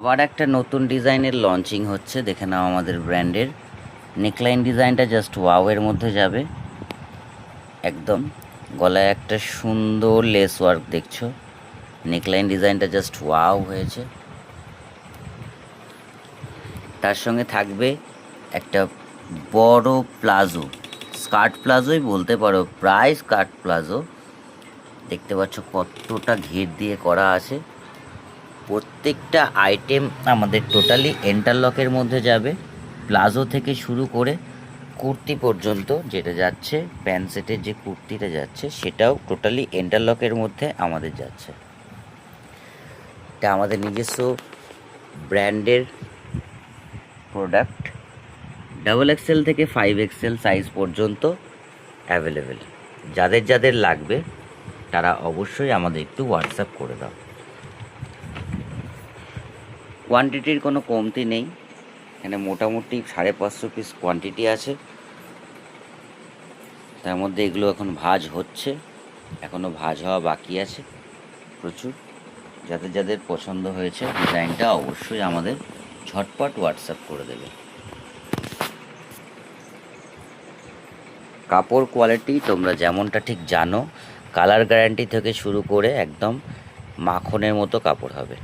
আবার একটা নতুন ডিজাইনের লঞ্চিং হচ্ছে, দেখে নাও আমাদের ব্র্যান্ডের নেকলাইন ডিজাইনটা জাস্ট ওয়াও এর মধ্যে যাবে একদম। গলায় একটা সুন্দর লেস ওয়ার্ক দেখছো, নেকলাইন ডিজাইনটা জাস্ট ওয়াও হয়েছে। তার সঙ্গে থাকবে একটা বড় প্লাজো, স্কার্ট প্লাজোই বলতে পারো, প্রায় স্কার্ট প্লাজো। দেখতে পাচ্ছ কতটা ঘের দিয়ে করা আছে। প্রত্যেকটা আইটেম আমাদের টোটালি ইন্টারলকের মধ্যে যাবে, প্লাজো থেকে শুরু করে কুর্তি পর্যন্ত যেটা যাচ্ছে, প্যান্ট সেটের যে কুর্তিটা যাচ্ছে সেটাও টোটালি ইন্টারলকের মধ্যে আমাদের যাচ্ছে। এটা আমাদের নিজস্ব ব্র্যান্ডের প্রোডাক্ট, XXL থেকে 5XL সাইজ পর্যন্ত অ্যাভেলেবেল। যাদের যাদের লাগবে তারা অবশ্যই আমাদের একটু হোয়াটসঅ্যাপ করে দাও। কোয়ান্টিটির কোনো কমতি নেই, এখানে মোটামুটি 550 পিস কোয়ান্টিটি আছে। তার মধ্যে এগুলো এখন ভাঁজ হচ্ছে, এখনও ভাঁজ হওয়া বাকি আছে প্রচুর। যাদের যাদের পছন্দ হয়েছে ডিজাইনটা অবশ্যই আমাদের ঝটপট হোয়াটসঅ্যাপ করে দেবে। কাপড় কোয়ালিটি তোমরা যেমনটা ঠিক জানো, কালার গ্যারান্টি থেকে শুরু করে একদম মাখনের মতো কাপড় হবে।